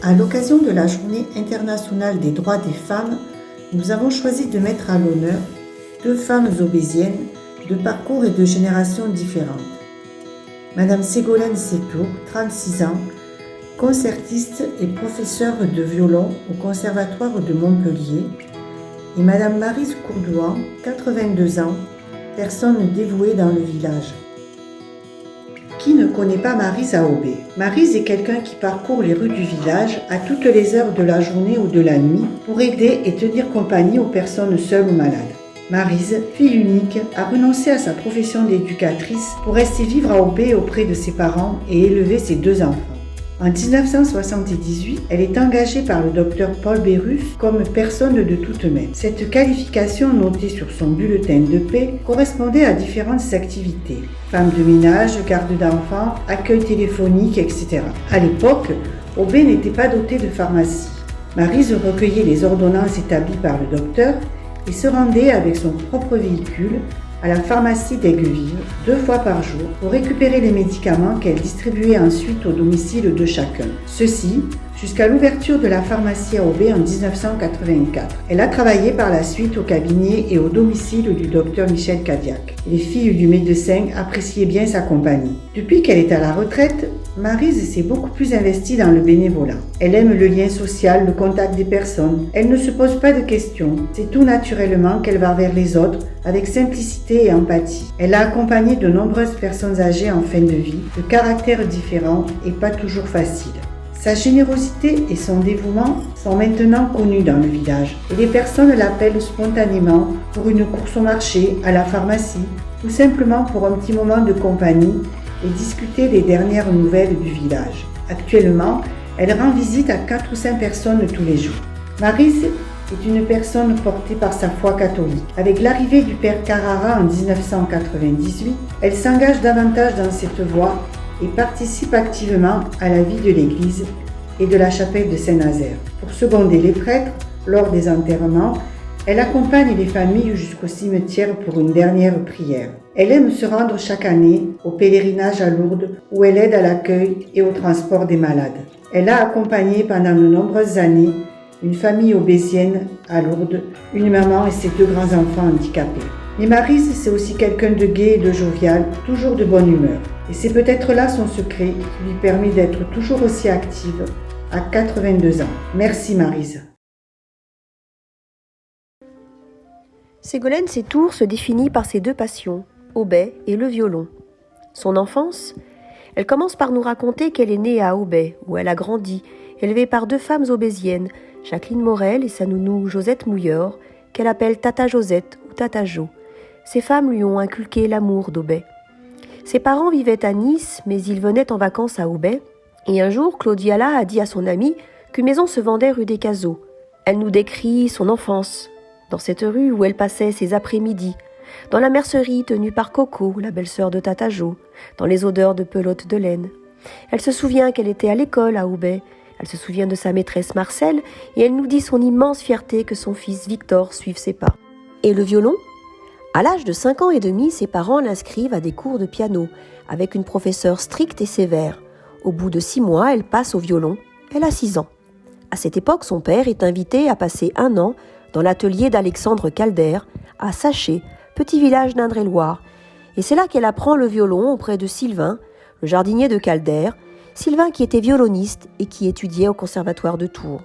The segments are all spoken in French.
À l'occasion de la Journée internationale des droits des femmes, nous avons choisi de mettre à l'honneur deux femmes aubésiennes de parcours et de générations différentes. Madame Ségolène Sétour, 36 ans, concertiste et professeure de violon au Conservatoire de Montpellier, et Madame Maryse Courdouan, 82 ans, personne dévouée dans le village. Qui ne connaît pas Maryse à Aubais? Maryse est quelqu'un qui parcourt les rues du village à toutes les heures de la journée ou de la nuit pour aider et tenir compagnie aux personnes seules ou malades. Maryse, fille unique, a renoncé à sa profession d'éducatrice pour rester vivre à Aubais auprès de ses parents et élever ses deux enfants. En 1978, elle est engagée par le docteur Paul Bérus comme personne de toute main. Cette qualification notée sur son bulletin de paie correspondait à différentes activités. Femme de ménage, garde d'enfants, accueil téléphonique, etc. À l'époque, Aubais n'était pas doté de pharmacie. Maryse recueillait les ordonnances établies par le docteur et se rendait avec son propre véhicule à la pharmacie d'Aiguevive 2 fois par jour pour récupérer les médicaments qu'elle distribuait ensuite au domicile de chacun. Ceci jusqu'à l'ouverture de la pharmacie à Aubais en 1984. Elle a travaillé par la suite au cabinet et au domicile du docteur Michel Cadillac. Les filles du médecin appréciaient bien sa compagnie. Depuis qu'elle est à la retraite, Maryse s'est beaucoup plus investie dans le bénévolat. Elle aime le lien social, le contact des personnes. Elle ne se pose pas de questions. C'est tout naturellement qu'elle va vers les autres avec simplicité et empathie. Elle a accompagné de nombreuses personnes âgées en fin de vie, de caractères différents et pas toujours faciles. Sa générosité et son dévouement sont maintenant connus dans le village et les personnes l'appellent spontanément pour une course au marché, à la pharmacie ou simplement pour un petit moment de compagnie et discuter des dernières nouvelles du village. Actuellement, elle rend visite à 4 ou 5 personnes tous les jours. Maryse est une personne portée par sa foi catholique. Avec l'arrivée du père Carrara en 1998, elle s'engage davantage dans cette voie et participe activement à la vie de l'église et de la chapelle de Saint-Nazaire. Pour seconder les prêtres lors des enterrements, elle accompagne les familles jusqu'au cimetière pour une dernière prière. Elle aime se rendre chaque année au pèlerinage à Lourdes où elle aide à l'accueil et au transport des malades. Elle a accompagné pendant de nombreuses années une famille aubésienne à Lourdes, une maman et ses 2 grands-enfants handicapés. Mais Maryse, c'est aussi quelqu'un de gai et de jovial, toujours de bonne humeur. Et c'est peut-être là son secret qui lui permet d'être toujours aussi active à 82 ans. Merci Maryse. Ségolène Sétour se définit par ses 2 passions, Aubais et le violon. Son enfance, elle commence par nous raconter qu'elle est née à Aubais, où elle a grandi, élevée par 2 femmes aubésiennes, Jacqueline Morel et sa nounou Josette Mouilleur, qu'elle appelle Tata Josette ou Tata Jo. Ces femmes lui ont inculqué l'amour d'Aubais. Ses parents vivaient à Nice, mais ils venaient en vacances à Aubais. Et un jour, Claudia a dit à son amie qu'une maison se vendait rue des Cazeaux. Elle nous décrit son enfance, dans cette rue où elle passait ses après-midi, dans la mercerie tenue par Coco, la belle-sœur de Tata Jo, dans les odeurs de pelote de laine. Elle se souvient qu'elle était à l'école à Aubais. Elle se souvient de sa maîtresse Marcel et elle nous dit son immense fierté que son fils Victor suive ses pas. Et le violon ? À l'âge de 5 ans et demi, ses parents l'inscrivent à des cours de piano, avec une professeure stricte et sévère. Au bout de 6 mois, elle passe au violon. Elle a 6 ans. À cette époque, son père est invité à passer 1 an dans l'atelier d'Alexandre Calder, à Saché, petit village d'Indre-et-Loire. Et c'est là qu'elle apprend le violon auprès de Sylvain, le jardinier de Calder, Sylvain qui était violoniste et qui étudiait au conservatoire de Tours.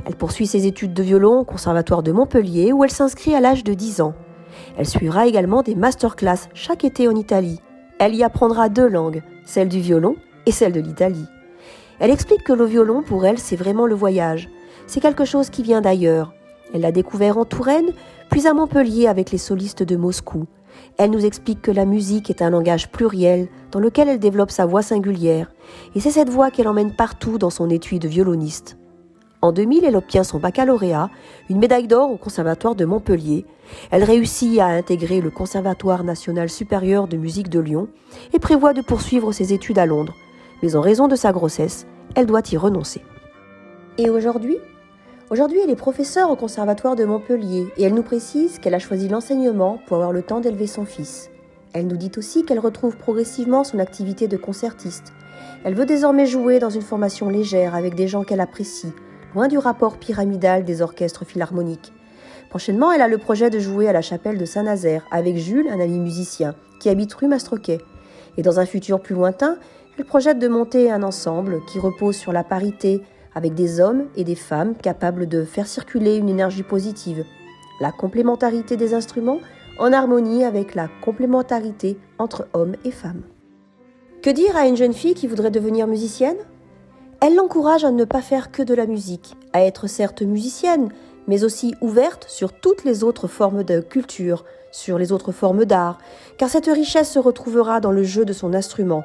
Elle poursuit ses études de violon au conservatoire de Montpellier, où elle s'inscrit à l'âge de 10 ans. Elle suivra également des masterclass chaque été en Italie. Elle y apprendra 2 langues, celle du violon et celle de l'Italie. Elle explique que le violon, pour elle, c'est vraiment le voyage. C'est quelque chose qui vient d'ailleurs. Elle l'a découvert en Touraine, puis à Montpellier avec les solistes de Moscou. Elle nous explique que la musique est un langage pluriel dans lequel elle développe sa voix singulière. Et c'est cette voix qu'elle emmène partout dans son étui de violoniste. En 2000, elle obtient son baccalauréat, une médaille d'or au Conservatoire de Montpellier. Elle réussit à intégrer le Conservatoire national supérieur de musique de Lyon et prévoit de poursuivre ses études à Londres. Mais en raison de sa grossesse, elle doit y renoncer. Et aujourd'hui ? Aujourd'hui, elle est professeure au Conservatoire de Montpellier et elle nous précise qu'elle a choisi l'enseignement pour avoir le temps d'élever son fils. Elle nous dit aussi qu'elle retrouve progressivement son activité de concertiste Elle veut désormais jouer dans une formation légère avec des gens qu'elle apprécie, loin du rapport pyramidal des orchestres philharmoniques. Prochainement, elle a le projet de jouer à la chapelle de Saint-Nazaire avec Jules, un ami musicien, qui habite rue Mastroquet. Et dans un futur plus lointain, elle projette de monter un ensemble qui repose sur la parité, avec des hommes et des femmes capables de faire circuler une énergie positive, la complémentarité des instruments en harmonie avec la complémentarité entre hommes et femmes. Que dire à une jeune fille qui voudrait devenir musicienne ? Elle l'encourage à ne pas faire que de la musique, à être certes musicienne, mais aussi ouverte sur toutes les autres formes de culture, sur les autres formes d'art, car cette richesse se retrouvera dans le jeu de son instrument.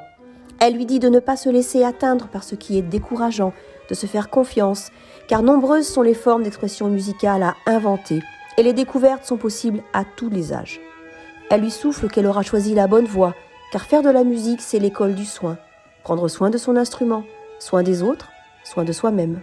Elle lui dit de ne pas se laisser atteindre par ce qui est décourageant, de se faire confiance, car nombreuses sont les formes d'expression musicale à inventer, et les découvertes sont possibles à tous les âges. Elle lui souffle qu'elle aura choisi la bonne voie, car faire de la musique, c'est l'école du soin. Prendre soin de son instrument, soin des autres, soin de soi-même.